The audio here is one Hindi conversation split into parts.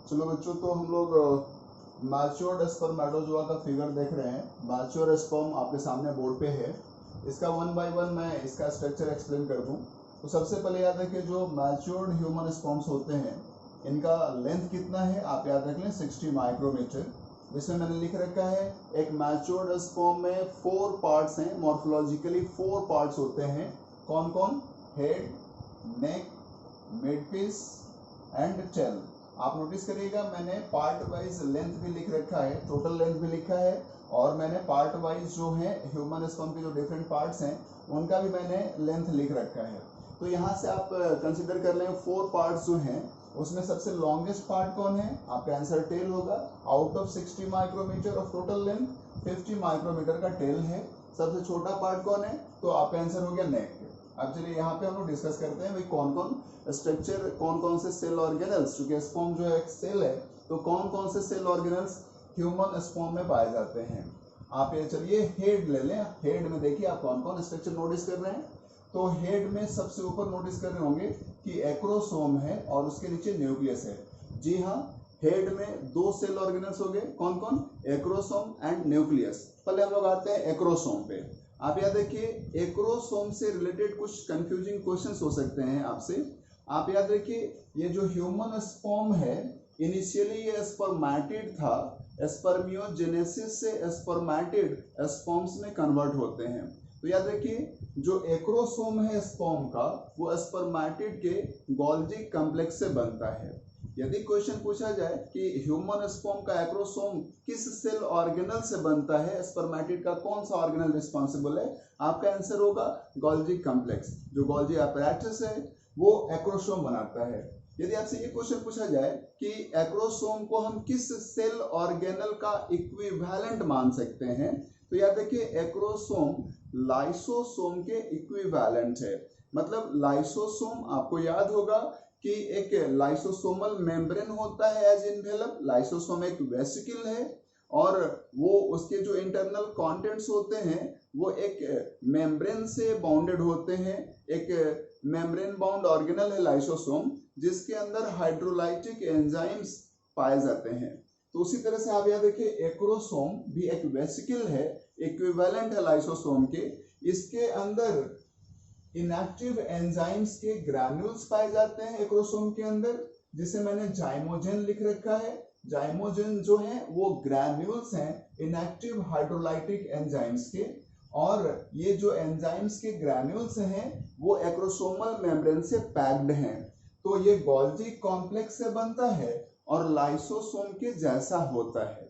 चलो बच्चों, तो हम लोग मैच्योर्ड स्पर्मेटोजोआ का फिगर देख रहे हैं। मैच्योर स्पर्म आपके सामने बोर्ड पे है। इसका वन बाय वन मैं इसका स्ट्रक्चर एक्सप्लेन कर दूं। तो सबसे पहले याद रखिए, जो मैच्योर्ड ह्यूमन स्पर्म्स होते हैं इनका लेंथ कितना है आप याद रख लें, 60 माइक्रोमीटर। जिसमें मैंने लिख रखा है एक मैच्योर्ड स्पर्म में 4 पार्ट्स हैं, मॉर्फोलॉजिकली 4 पार्ट्स होते हैं। कौन कौन? Head, neck, midpiece and tail. आप नोटिस करिएगा, मैंने पार्ट वाइज लेंथ भी लिख रखा है, टोटल लेंथ भी लिखा है, और मैंने पार्ट वाइज जो है ह्यूमन स्पर्म के जो डिफरेंट पार्ट्स हैं उनका भी मैंने लेंथ लिख रखा है। तो यहाँ से आप कंसिडर कर लें 4 पार्ट्स जो हैं उसमें सबसे लॉन्गेस्ट पार्ट कौन है? आपका आंसर टेल होगा। Out of 60 micrometre of total length 50 micrometre का टेल है। सबसे छोटा पार्ट कौन है? तो आपका आंसर हो गया नेक। अब चलिए यहाँ पे हम लोग डिस्कस करते हैं भाई कौन कौन स्ट्रक्चर, कौन कौन से सेल ऑर्गेनल्स, क्योंकि स्पर्म जो है एक सेल है, तो कौन कौन से सेल ऑर्गेनल्स ह्यूमन स्पर्म में पाए जाते हैं। आप ये चलिए हेड ले लें। हेड में देखिए आप कौन कौन स्ट्रक्चर नोटिस कर रहे हैं। तो हेड में सबसे ऊपर नोटिस कर रहे होंगे कि एक्रोसोम है और उसके नीचे न्यूक्लियस है। जी हाँ, हेड में 2 सेल ऑर्गेनल्स हो गए। कौन कौन? Acrosome and nucleus. पहले हम लोग आते हैं एक्रोसोम पे। आप याद रखिए, एक्रोसोम से रिलेटेड कुछ कंफ्यूजिंग क्वेश्चंस हो सकते हैं आपसे। आप याद रखिए, ये जो ह्यूमन स्पर्म है इनिशियली ये स्पर्मेटिड था, स्पर्मियोजेनेसिस से स्पर्मेटिड स्पर्म्स में कन्वर्ट होते हैं। तो याद रखिए, जो एक्रोसोम है स्पर्म का वो स्पर्मेटिड के गोल्जी कॉम्प्लेक्स से बनता है। यदि क्वेश्चन पूछा जाए कि ह्यूमन स्पर्म का एक्रोसोम किस सेल ऑर्गेनल से बनता है, स्पर्मेटिड का कौन सा ऑर्गेनल रिस्पॉन्सिबल है, आपका आंसर होगा गोल्जी कॉम्प्लेक्स। जो गोल्जी apparatus है वो एक्रोसोम बनाता है। यदि आपसे ये क्वेश्चन पूछा जाए कि एक्रोसोम को हम किस सेल ऑर्गेनल का इक्विवेलेंट मान सकते हैं, तो याद रखिए एक्रोसोम लाइसोसोम के इक्विवेलेंट है। मतलब लाइसोसोम आपको याद होगा कि एक लाइसोसोमल मेम्ब्रेन होता है एज इन्वेलप। लाइसोसोम एक वेसिकल है और वो उसके जो इंटरनल कंटेंट्स होते हैं वो एक मेम्ब्रेन से बाउंडेड होते हैं। एक मेम्ब्रेन बाउंड ऑर्गेनल है लाइसोसोम, जिसके अंदर हाइड्रोलाइटिक एंजाइम्स पाए जाते हैं। तो उसी तरह से आप याद रखिए एक्रोसोम भी एक वेसिकल है, इक्विवेलेंट है लाइसोसोम के। इसके अंदर इनएक्टिव एंजाइम्स के ग्रैन्यूल्स पाए जाते हैं एक्रोसोम के अंदर, जिसे मैंने जाइमोजेन लिख रखा है। जाइमोजेन जो है वो ग्रैन्यूल्स हैं इनएक्टिव हाइड्रोलाइटिक एंजाइम्स के, और ये जो एंजाइम्स के ग्रैन्यूल्स हैं वो एक्रोसोमल मेम्ब्रेन से पैक्ड हैं। तो ये गोल्जी कॉम्प्लेक्स से बनता है और लाइसोसोम के जैसा होता है।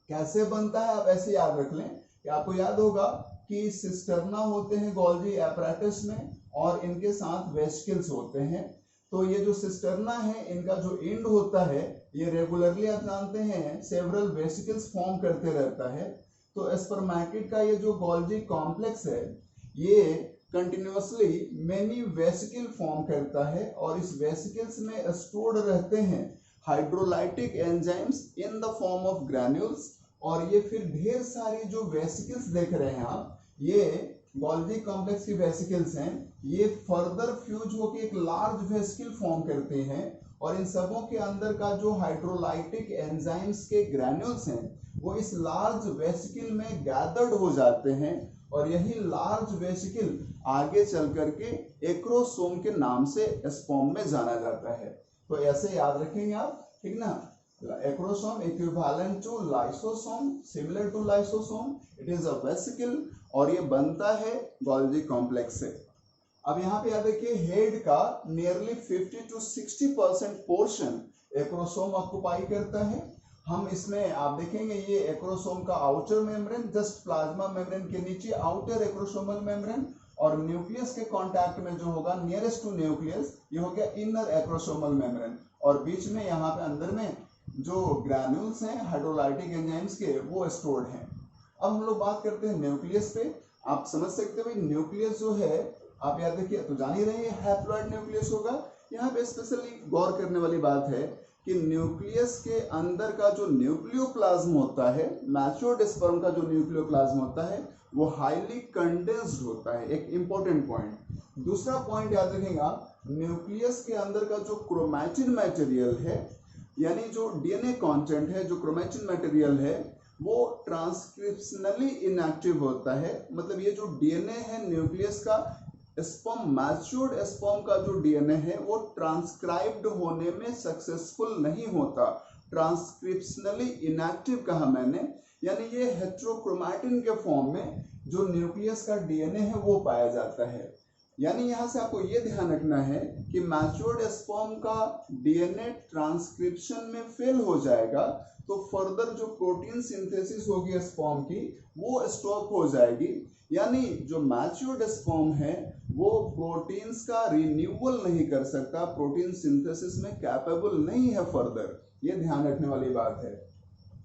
कैसे बनता है आप ऐसे याद रख लें कि आपको याद होगा कि सिस्टर्ना होते हैं गोल्जी apparatus में और इनके साथ वेसिकल्स होते हैं। तो ये जो सिस्टर्ना है इनका जो एंड होता है ये रेगुलरली आप जानते हैं सेवरल वेसिकल्स फॉर्म करते रहता है। तो स्पर्मेटिड का ये जो गोल्जी कॉम्प्लेक्स है ये कंटिन्यूअसली मेनी वेसिकल फॉर्म करता है और इस वेसिकल्स में स्टोर्ड रहते हैं hydrolytic enzymes in the form of granules. और ये फिर ढेर सारी जो वेसिकल्स देख रहे हैं आप, ये गोल्जी कॉम्प्लेक्स की वेसिकल्स हैं, ये फर्दर फ्यूज होकर एक लार्ज वेसिकल फॉर्म करते हैं और इन सबों के अंदर का जो हाइड्रोलाइटिक एंजाइम्स के ग्रैन्यूल्स हैं वो इस लार्ज वेसिकल में गैदर्ड हो जाते हैं और यही लार्ज वेसिकल आगे चल करके एक्रोसोम के नाम से स्पर्म में जाना जाता है। तो ऐसे याद रखेंगे आप, ठीक ना। Acrosome equivalent to lysosome, similar to lysosome, it is a vesicle और ये बनता है गोल्जी कॉम्प्लेक्स से। अब यहाँ पे याद रखिए हेड का nearly 50 to 60% portion acrosome occupy करता है। हम इसमें आप देखेंगे ये एक्रोसोम का outer membrane just plasma membrane के नीचे आउटर एक्रोसोमल मेम्ब्रेन, और न्यूक्लियस के कांटेक्ट में जो होगा नियरेस्ट टू न्यूक्लियस ये हो गया इनर एक्रोसोमल मेम्ब्रेन, और बीच में यहाँ पे अंदर में जो ग्रैन्यूल्स हैं हाइड्रोलाइटिक एंजाइम्स के वो स्टोर्ड हैं। अब हम लोग बात करते हैं न्यूक्लियस पे। आप समझ सकते हो भाई न्यूक्लियस जो है आप याद रखिए तो जान ही रहे हैं हैप्लॉइड न्यूक्लियस होगा। यहाँ पे स्पेशली गौर करने वाली बात है कि न्यूक्लियस के अंदर का जो न्यूक्लियोप्लाज्म होता है, मैच्योर्ड स्पर्म का जो न्यूक्लियोप्लाज्म होता है वो हाईली कंडेंस्ड होता है, एक इंपॉर्टेंट पॉइंट। दूसरा पॉइंट याद रखेंगे आप, न्यूक्लियस के अंदर का जो क्रोमैटिन मटेरियल है यानी जो डीएनए कंटेंट है, जो क्रोमेटिन मटेरियल है, वो ट्रांसक्रिप्शनली इनएक्टिव होता है। मतलब ये जो डीएनए है न्यूक्लियस का, स्पर्म, मैच्योर्ड स्पर्म का जो डीएनए है वो ट्रांसक्राइब्ड होने में सक्सेसफुल नहीं होता, ट्रांसक्रिप्शनली इनएक्टिव कहा मैंने। यानी ये हेटेरोक्रोमैटिन के फॉर्म में जो न्यूक्लियस का डीएनए है वो पाया जाता है। यानी यहाँ से आपको ये ध्यान रखना है कि मैच्योर्ड स्पर्म का डीएनए ट्रांसक्रिप्शन में फेल हो जाएगा तो फर्दर जो प्रोटीन सिंथेसिस होगी स्पर्म की वो स्टॉप हो जाएगी। यानी जो मैच्योर्ड स्पर्म है वो प्रोटीन्स का रिन्यूअल नहीं कर सकता, प्रोटीन सिंथेसिस में कैपेबल नहीं है फर्दर। ये ध्यान रखने वाली बात है।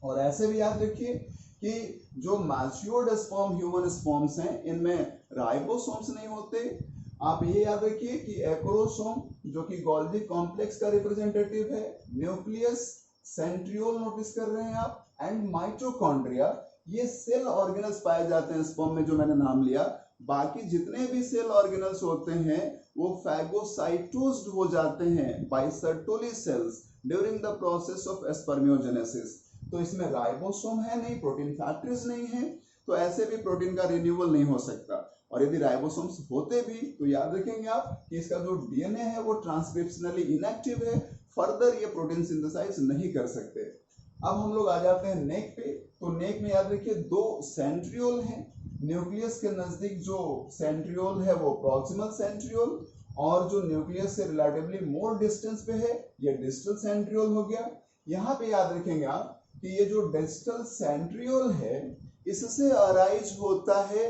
और ऐसे भी याद रखिए कि जो मैच्योर्ड स्पर्म ह्यूमन स्पर्म्स हैं इनमें राइबोसोम्स नहीं होते। आप ये याद रखिए कि एक्रोसोम जो कि गोल्गी कॉम्प्लेक्स का रिप्रेजेंटेटिव है, न्यूक्लियस, सेंट्रियोल नोटिस कर रहे हैं आप, एंड माइटोकॉन्ड्रिया, ये सेल ऑर्गेनल्स पाए जाते हैं स्पर्म में जो मैंने नाम लिया। बाकी जितने भी सेल ऑर्गेनल्स होते हैं वो फैगोसाइटोज्ड हो जाते हैं by Sertoli cells during the process of spermiogenesis. तो इसमें राइबोसोम है नहीं, प्रोटीन फैक्टरीज नहीं है, तो ऐसे भी प्रोटीन का रिन्यूअल नहीं हो सकता। और यदि राइबोसोम्स होते भी तो याद रखेंगे आप कि इसका जो डीएनए है वो ट्रांसक्रिप्शनली इनएक्टिव है, फर्दर ये प्रोटीन सिंथेसाइज नहीं कर सकते। अब हम लोग आ जाते हैं नेक पे। तो नेक में याद रखिए दो सेंट्रियोल हैं। न्यूक्लियस के नजदीक जो सेंट्रियोल है वो प्रॉक्सिमल सेंट्रियोल, और जो न्यूक्लियस से रिलेटिवली मोर डिस्टेंस पे है ये डिस्टल सेंट्रियोल हो गया। यहाँ पे याद रखेंगे आप कि ये जो डिस्टल सेंट्रियोल है इससे अराइज होता है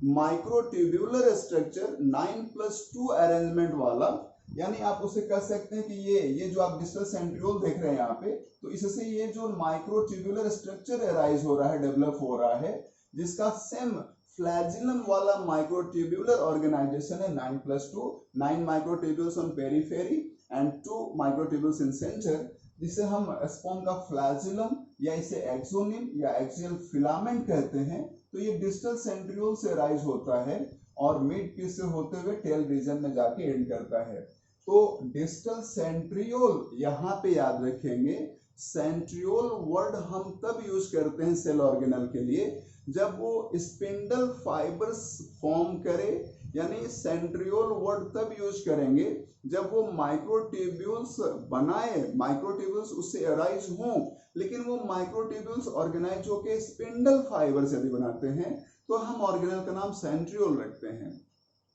माइक्रोट्यूब्यूलर स्ट्रक्चर 9+2 अरेंजमेंट वाला। यानी आप उसे कह सकते हैं कि ये जो आप डिस्टल सेंट्रियोल देख रहे हैं यहाँ पे, तो इससे ये जो माइक्रोट्यूब्यूलर स्ट्रक्चर अराइज हो रहा है, डेवलप हो रहा है, जिसका सेम फ्लैजिलम वाला माइक्रोट्यूब्यूलर ऑर्गेनाइजेशन है 9+2, 9 microtubules on periphery and 2 microtubules in centre, जिसे हम स्पर्म का फ्लैजिलम या इसे एक्सोनिम या एक्सियल फिलामेंट कहते हैं। तो ये डिस्टल सेंट्रियोल से राइज होता है और मिड पीस से होते हुए टेल रीजन में जाके एंड करता है। तो डिस्टल सेंट्रियोल यहाँ पे याद रखेंगे, सेंट्रियोल वर्ड हम तब यूज करते हैं सेल ऑर्गेनल के लिए जब वो स्पिंडल फाइबर्स फॉर्म करे। यानी सेंट्रियोल वर्ड तब यूज करेंगे जब वो माइक्रोट्यूब्यूल्स बनाए, माइक्रोट्यूब्यूल्स उससे अराइज हों, लेकिन वो माइक्रोट्यूब्यूल्स ऑर्गेनाइज होकर स्पिंडल फाइबर से यदि बनाते हैं तो हम ऑर्गेनल का नाम सेंट्रियोल रखते हैं।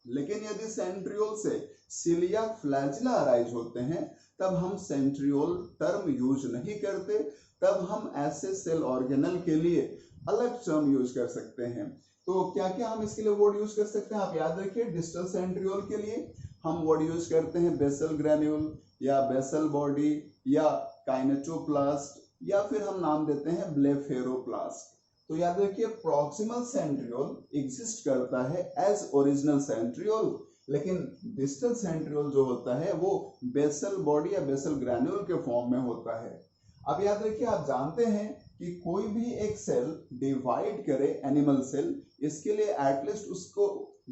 लेकिन यदि सेंट्रियोल से सिलिया फ्लैजिला अराइज होते हैं तब हम सेंट्रियोल टर्म यूज नहीं करते, तब हम ऐसे सेल ऑर्गेनल के लिए अलग टर्म यूज कर सकते हैं। तो क्या क्या हम इसके लिए वर्ड यूज कर सकते हैं आप याद रखिए। डिस्टल सेंट्रियोल के लिए हम वर्ड यूज करते हैं बेसल ग्रैन्यूल या बेसल बॉडी या काइनेटोप्लास्ट, या फिर हम नाम देते हैं ब्लेफेरोप्लास्ट। तो याद रखिए प्रॉक्सिमल सेंट्रियोल एग्जिस्ट करता है एज ओरिजिनल सेंट्रियोल, लेकिन डिस्टल सेंट्रियोल जो होता है वो बेसल बॉडी या बेसल ग्रैन्यूल के फॉर्म में होता है। अब याद रखिए आप जानते हैं कि कोई भी एक सेल डिवाइड करे, एनिमल सेल, इसके लिए एटलीस्ट उसको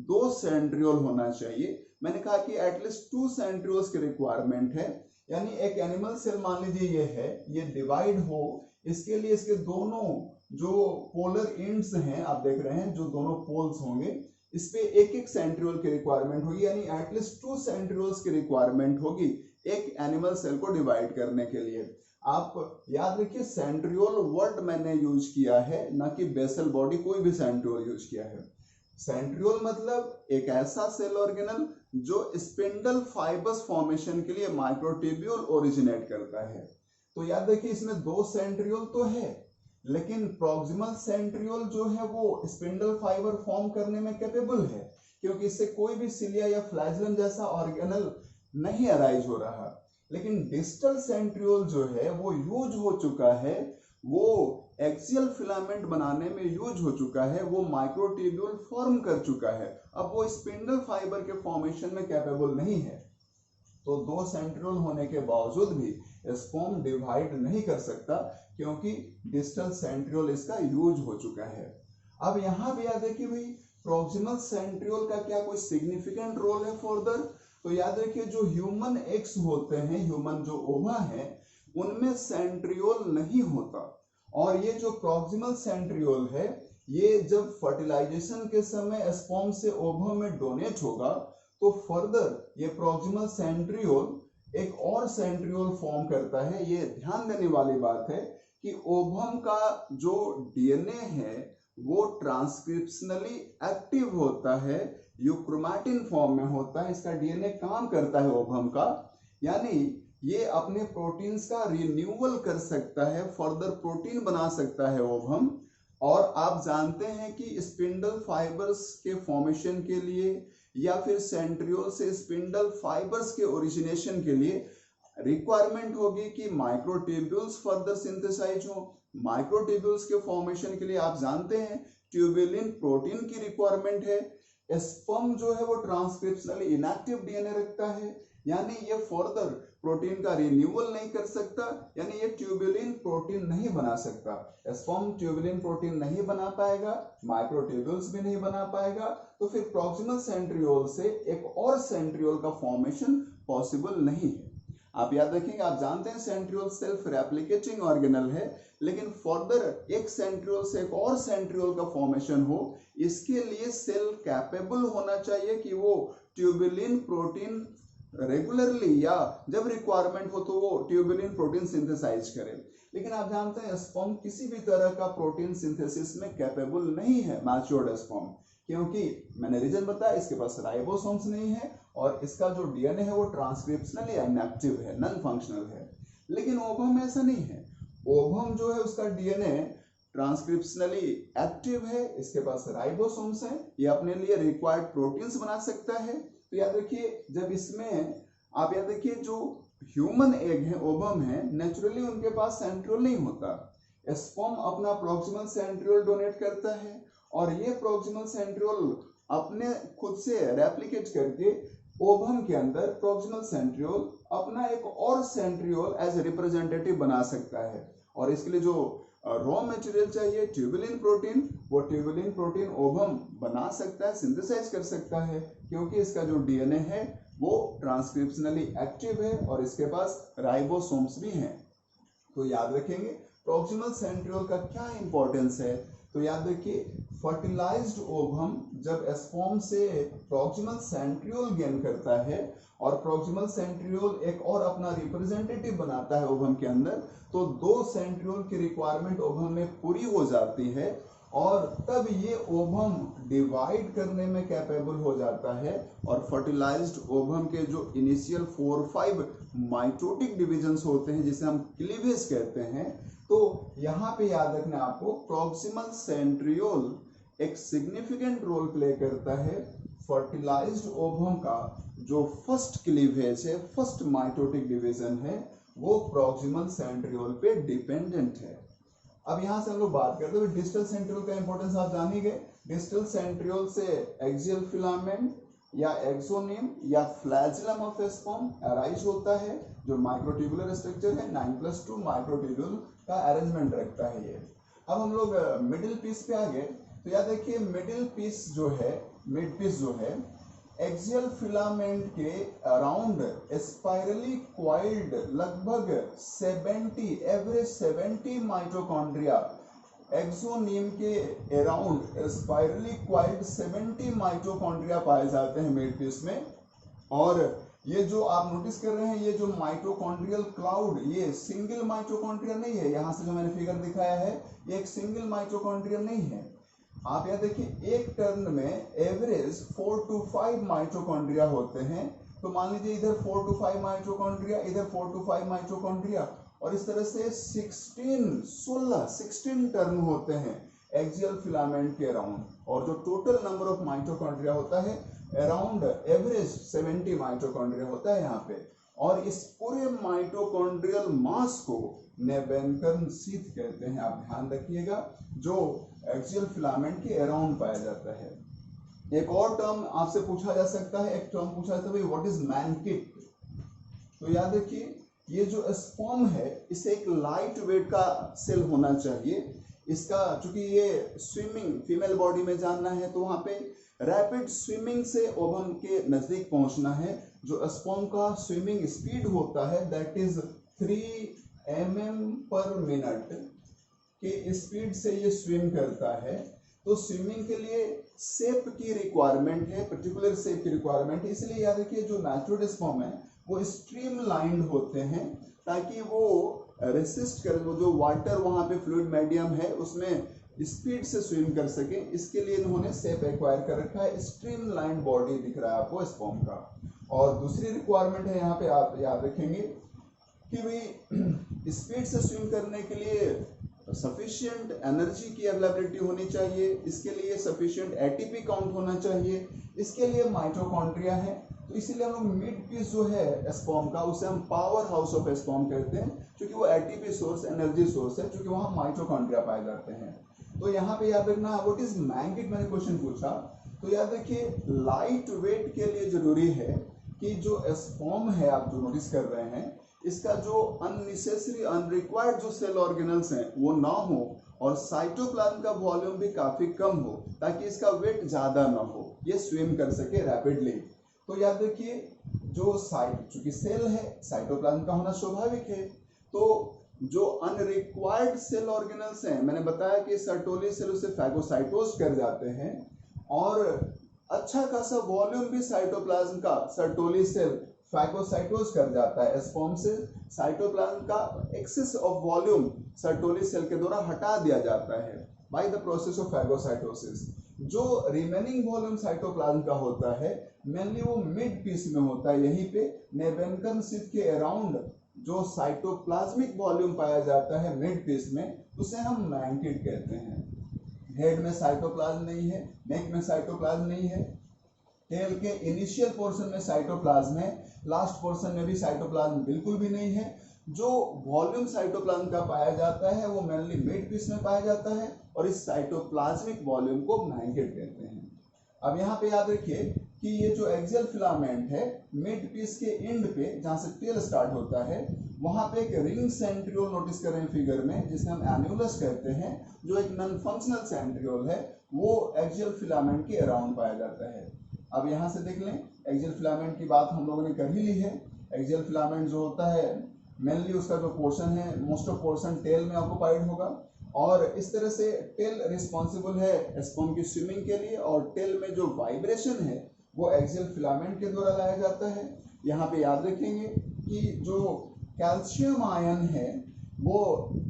2 सेंट्रियोल होना चाहिए। मैंने कहा कि एटलीस्ट 2 सेंट्रियोल्स की रिक्वायरमेंट है। यानी एक एनिमल सेल मान लीजिए ये है, ये डिवाइड हो, इसके लिए इसके दोनों जो पोलर एंड्स हैं आप देख रहे हैं, जो दोनों पोल्स होंगे, इस पे एक एक सेंट्रियोल की रिक्वायरमेंट होगी। यानी एटलीस्ट 2 सेंट्रियोल्स की रिक्वायरमेंट होगी एक एनिमल सेल को डिवाइड करने के लिए। आप याद रखिए सेंट्रियोल वर्ड मैंने यूज किया है, ना कि बेसल बॉडी कोई भी सेंट्रियोल यूज किया है। सेंट्रियोल मतलब एक ऐसा सेल ऑर्गेनल जो स्पिंडल फाइबर्स फॉर्मेशन के लिए माइक्रोट्यूब्यूल ओरिजिनेट करता है। तो याद रखिए इसमें 2 सेंट्रियोल तो है, लेकिन प्रॉक्सिमल सेंट्रियोल जो है वो स्पिंडल फाइबर फॉर्म करने में कैपेबल है, क्योंकि इससे कोई भी सिलिया या फ्लैजिलम जैसा ऑर्गेनल नहीं अराइज हो रहा। लेकिन डिस्टल सेंट्रियोल जो है वो यूज हो चुका है, वो एक्सियल फिलामेंट बनाने में यूज हो चुका है, वो माइक्रोट्यूब्यूल फॉर्म कर चुका है, अब वो स्पिंडल फाइबर के फॉर्मेशन में कैपेबल नहीं है। तो 2 सेंट्रियोल होने के बावजूद भी स्पर्म डिवाइड नहीं कर सकता, क्योंकि डिस्टल सेंट्रियोल इसका यूज हो चुका है। अब यहाँ भी याद है कि भाई प्रॉक्सिमल सेंट्रियोल का क्या कोई सिग्निफिकेंट रोल है फर्दर। तो याद रखिए जो ह्यूमन एग्स होते हैं, ह्यूमन जो ओवा है, उनमें सेंट्रियोल नहीं होता। और ये जो प्रॉक्सिमल सेंट्रियोल है, ये जब फर्टिलाइजेशन के समय स्पर्म से ओवम में डोनेट होगा तो फर्दर ये प्रॉक्सिमल सेंट्रियोल एक और सेंट्रियोल फॉर्म करता है। ये ध्यान देने वाली बात है कि ओवम का जो डीएनए है वो ट्रांसक्रिप्शनली एक्टिव होता है, यूक्रोमैटिन फॉर्म में होता है। इसका डीएनए काम करता है ओवम का, यानी ये अपने प्रोटीन्स का रिन्यूअल कर सकता है, फर्दर प्रोटीन बना सकता है ओवम। और आप जानते हैं कि स्पिंडल फाइबर्स के फॉर्मेशन के लिए या फिर सेंट्रियोल से स्पिंडल फाइबर्स के ओरिजिनेशन के लिए रिक्वायरमेंट होगी कि माइक्रोट्यूब्यूल्स फर्दर सिंथेसाइज हो। माइक्रोट्यूब्यूल्स के फॉर्मेशन के लिए आप जानते हैं ट्यूबुलिन प्रोटीन की रिक्वायरमेंट है। स्पर्म जो है वो ट्रांसक्रिप्शनली इनएक्टिव डीएनए रखता है, यानी ये फर्दर प्रोटीन का रिन्यूअल नहीं कर सकता, यानी ये ट्यूबुलिन प्रोटीन नहीं बना सकता। स्पर्म ट्यूबुलिन प्रोटीन नहीं बना पाएगा, माइक्रोट्यूब्यूल्स भी नहीं बना पाएगा, तो फिर प्रॉक्सिमल सेंट्रियोल से एक और सेंट्रियोल का फॉर्मेशन पॉसिबल नहीं है। आप याद रखेंगे, आप जानते हैं सेंट्रियोल सेल्फ रेप्लिकेटिंग ऑर्गेनल है, लेकिन फर्दर एक सेंट्रियोल से एक और सेंट्रियोल का फॉर्मेशन हो, इसके लिए सेल कैपेबल होना चाहिए कि वो ट्यूबुलिन प्रोटीन रेगुलरली या जब रिक्वायरमेंट हो तो वो ट्यूबुलिन प्रोटीन सिंथेसाइज करे। लेकिन आप जानते हैं स्पर्म किसी भी तरह का प्रोटीन सिंथेसिस में कैपेबल नहीं है, मैच्योर्ड स्पर्म, क्योंकि मैंने रीजन बताया, इसके पास राइबोसोम्स नहीं है और इसका जो डीएनए है वो ट्रांसक्रिप्शनली इनएक्टिव है, नॉन फंक्शनल है। लेकिन ओवम ऐसा नहीं है। ओवम जो है उसका डीएनए ट्रांसक्रिप्शनली एक्टिव है, इसके पास राइबोसोम्स है, ये अपने लिए रिक्वायर्ड प्रोटीन्स बना सकता है। तो याद रखिए, जब इसमें आप याद रखिए जो ह्यूमन एग है, ओवम है, नेचुरली उनके पास सेंट्रियोल नहीं होता। स्पर्म अपना प्रॉक्सिमल सेंट्रियोल डोनेट करता है और ये प्रॉक्सिमल सेंट्रियोल अपने खुद से रेप्लिकेट करके ओवम के अंदर प्रॉक्सिमल सेंट्रियोल अपना एक और सेंट्रियोल एज रिप्रेजेंटेटिव बना सकता है। और इसके लिए जो रॉ मटेरियल चाहिए ट्यूबुलिन प्रोटीन, वो ट्यूबुलिन प्रोटीन ओवम बना सकता है, सिंथेसाइज कर सकता है, क्योंकि इसका जो डीएनए है वो ट्रांसक्रिप्शनली एक्टिव है और इसके पास राइबोसोम्स भी हैं। तो याद रखेंगे प्रॉक्सिमल सेंट्रियोल का क्या इंपॉर्टेंस है। तो याद रखिए, फर्टिलाइज्ड ओवम जब स्पर्म से प्रॉक्सिमल सेंट्रियोल गेन करता है और प्रॉक्सिमल सेंट्रियोल एक और अपना रिप्रेजेंटेटिव बनाता है ओवम के अंदर, तो दो सेंट्रियोल की रिक्वायरमेंट ओवम में पूरी हो जाती है और तब ये ओवम डिवाइड करने में कैपेबल हो जाता है। और फर्टिलाइज्ड ओवम के जो इनिशियल 4-5 माइटोटिक डिविजन्स होते हैं, जिसे हम क्लीवेज कहते हैं, तो यहाँ पे याद रखना आपको प्रॉक्सिमल सेंट्रियोल एक सिग्निफिकेंट रोल प्ले करता है। फर्टिलाइज्ड ओवम का जो फर्स्ट क्लीवेज है, फर्स्ट माइटोटिक डिवीजन है, वो प्रॉक्सिमल सेंट्रियोल पे डिपेंडेंट है। अब यहाँ से हम लोग बात करते हैं डिस्टल सेंट्रियोल का इंपॉर्टेंस आप जान ही गए। डिस्टल सेंट्रियोल से एक्सियल फिलामेंट या एक्सोनिम या फ्लैजिलम ऑफ स्पर्म अराइज होता है, जो माइक्रोट्यूबुलर स्ट्रक्चर है, 9+2 माइक्रोट्यूबुल का अरेंजमेंट रखता है ये। अब हम लोग मिडिल पीस पे आ गए। तो याद देखिए, मिडिल पीस जो है, मिड पीस जो है, एक्सियल फिलामेंट के अराउंड स्पाइरली क्वाइल्ड लगभग 70 एवरेज 70 माइटोकॉन्ड्रिया, एक्सोनिम के अराउंड स्पाइरली क्वाइल्ड 70 माइटोकॉन्ड्रिया पाए जाते हैं मिड पीस में। और ये जो आप नोटिस कर रहे हैं, ये जो माइटोकॉन्ड्रियल क्लाउड, ये सिंगल माइटोकॉन्ड्रिया नहीं है। यहाँ से जो मैंने फिगर दिखाया है, ये एक सिंगल माइटोकॉन्ड्रिया नहीं है। आप यहाँ देखिए, एक टर्न में एवरेज 4 to 5 माइटोकॉन्ड्रिया होते हैं। तो मान लीजिए इधर 4 to 5 माइटोकॉन्ड्रिया, इधर 4 to 5 माइटोकॉन्ड्रिया, और इस तरह से 16 टर्न होते हैं एक्सियल फिलामेंट के अराउंड। और जो टोटल नंबर ऑफ माइटोकॉन्ड्रिया होता है अराउंड एवरेज 70 माइटोकॉन्ड्रिया होता है यहाँ पे। और इस पूरे माइटोकॉन्ड्रियल मास को नेबेनकर्न शीथ कहते हैं। आप ध्यान रखिएगा, जो एक्सियल फिलामेंट के अराउंड पाया जाता है। एक और टर्म आपसे पूछा जा सकता है, एक टर्म पूछा जाता है, व्हाट इज मैनकिट। तो याद रखिए, ये जो स्पर्म है, इसे एक लाइट वेट का सेल होना चाहिए। इसका चूंकि ये स्विमिंग फीमेल बॉडी में जानना है, तो वहां पे रैपिड स्विमिंग से ओवम के नजदीक पहुंचना है। जो स्पर्म का स्विमिंग स्पीड होता है दैट इज 3 mm/मिनट के स्पीड से ये स्विम करता है, तो स्विमिंग के लिए शेप की रिक्वायरमेंट है, पर्टिकुलर शेप की रिक्वायरमेंट है। इसलिए याद रखिए जो मैक्रोडेस फॉर्म है वो स्ट्रीमलाइंड होते हैं ताकि वो रेसिस्ट कर, वो जो वाटर वहाँ पे फ्लूइड मीडियम है उसमें स्पीड से स्विम कर सके, इसके लिए इन्होंने शेप एक्वायर कर रखा है। स्ट्रीमलाइंड बॉडी दिख रहा है आपको इस फॉर्म का। और दूसरी रिक्वायरमेंट है यहाँ पे आप याद रखेंगे कि भाई स्पीड से स्विम करने के लिए सफिशिएंट एनर्जी की अवेलेबिलिटी होनी चाहिए, इसके लिए सफिशिएंट एटीपी काउंट होना चाहिए, इसके लिए माइटोकॉन्ड्रिया है। तो इसीलिए हम लोग मिड पीस जो है स्पर्म का उसे हम पावर हाउस ऑफ स्पर्म कहते हैं, क्योंकि वो एटीपी सोर्स, एनर्जी सोर्स है, क्योंकि वहाँ माइटोकॉन्ड्रिया पाए जाते हैं। तो यहाँ पे याद रखना व्हाट इज मैंगेट, मैंने क्वेश्चन पूछा तो याद रखिए लाइट वेट के लिए जरूरी है कि जो स्पर्म है आप जो नोटिस कर रहे हैं इसका जो अननेसेसरी अनरिक्वायर्ड जो सेल ऑर्गेनल्स हैं वो ना हो, और साइटोप्लाज्म का वॉल्यूम भी काफी कम हो ताकि इसका वेट ज्यादा ना हो, ये स्विम कर सके रैपिडली। तो याद रखिए जो चूंकि सेल है साइटोप्लाज्म का होना स्वाभाविक है, तो जो अनरिक्वायर्ड सेल ऑर्गेनल्स हैं मैंने बताया कि सर्टोली सेल उसे फैगोसाइटोज कर जाते हैं, और अच्छा खासा वॉल्यूम भी साइटोप्लाज्म का सर्टोली सेल फैगोसाइटोज कर जाता है। स्पर्म से साइटोप्लाज्म का excess of volume Sertoli cell के द्वारा हटा दिया जाता है by the process of phagocytosis. जो रिमेनिंग वॉल्यूम साइटोप्लाज्म का होता है मेनली वो मिड पीस में होता है, यहीं पे नेबेनकन सिप के अराउंड जो साइटोप्लाज्मिक वॉल्यूम पाया जाता है मिड पीस में उसे हम मैंकिड कहते हैं। हेड में साइटोप्लाज्म नहीं है, नेक में साइटोप्लाज्म नहीं है, टेल के इनिशियल पोर्शन में साइटोप्लाज्म है, लास्ट पोर्शन में भी साइटोप्लाज्म बिल्कुल भी नहीं है। जो वॉल्यूम साइटोप्लाज्म का पाया जाता है वो मेनली मिड पीस में पाया जाता है, और इस साइटोप्लाज्मिक वॉल्यूम को मैंकेट कहते हैं। अब यहाँ पे याद रखिए कि ये जो एक्सियल फिलामेंट है मिड पीस के एंड पे जहाँ से टेल स्टार्ट होता है वहां पे एक रिंग सेंट्रियोल नोटिस करें फिगर में, जिसे हम एन्युलस कहते हैं, जो एक नॉन फंक्शनल सेंट्रियोल है, वो एक्सियल फिलामेंट के अराउंड पाया जाता है। अब यहाँ से देख लें एक्सियल फिलामेंट की बात हम लोगों ने कर ही ली है। एक्सियल फिलामेंट जो होता है मेनली उसका जो पोर्शन है मोस्ट ऑफ पोर्शन टेल में ऑक्युपाइड होगा, और इस तरह से टेल रिस्पॉन्सिबल है स्पर्म की स्विमिंग के लिए, और टेल में जो वाइब्रेशन है वो एक्सियल फिलामेंट के द्वारा लाया जाता है। यहाँ पे याद रखेंगे कि जो कैल्शियम आयन है वो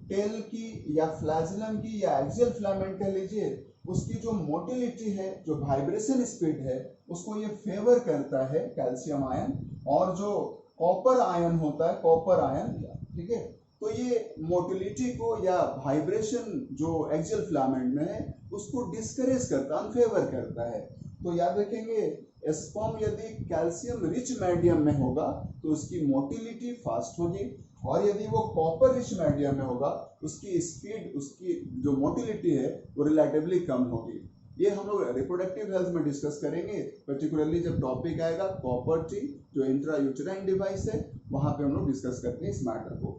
टेल की या फ्लैजिलम की या एक्सियल फिलामेंट कह लीजिए, उसकी जो मोटिलिटी है, जो वाइब्रेशन स्पीड है, उसको ये फेवर करता है कैल्शियम आयन। और जो कॉपर आयन होता है, कॉपर आयन, ठीक है, तो ये मोटिलिटी को या वाइब्रेशन जो एक्सियल फिलामेंट में है उसको डिस्करेज करता है, अनफेवर करता है। तो याद रखेंगे स्पर्म यदि कैल्शियम रिच मीडियम में होगा तो उसकी मोटिलिटी फास्ट होगी, और यदि वो कॉपर रिच मीडियम में होगा उसकी स्पीड, उसकी जो मोटिलिटी है वो रिलेटिवली कम होगी। ये हम लोग रिप्रोडक्टिव हेल्थ में डिस्कस करेंगे, पर्टिकुलरली जब टॉपिक आएगा कॉपर टी जो इंट्रा यूटेराइन डिवाइस है, वहां पे हम लोग डिस्कस करते हैं इस मैटर को।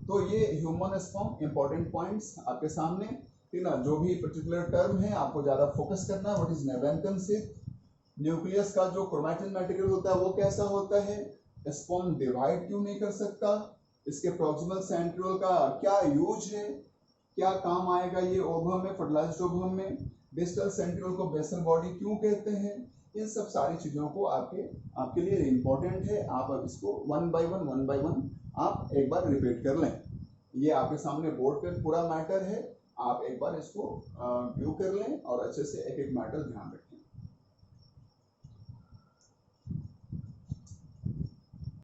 तो ये ह्यूमन स्पर्म इंपॉर्टेंट पॉइंट्स आपके सामने, ठीक ना। जो भी पर्टिकुलर टर्म है आपको ज्यादा फोकस करना है, व्हाट इज नेबेनकन सिप, न्यूक्लियस का जो क्रोमैटिन मटेरियल होता है वो कैसा होता है, स्पर्म डिवाइड क्यों नहीं कर सकता, इसके प्रॉक्सिमल सेंट्रियोल का क्या यूज है, क्या काम आएगा ये ओवम में, फर्टिलाइज्ड ओवम में, डिस्टल सेंट्रियोल को बेसल बॉडी क्यों कहते हैं, इन सब सारी चीजों को आपके लिए इम्पोर्टेंट है। आप अब इसको वन बाय वन आप एक बार रिपीट कर लें। ये आपके सामने बोर्ड पे पूरा मैटर है, आप एक बार इसको व्यू कर लें और अच्छे से एक एक मैटर ध्यान रखें।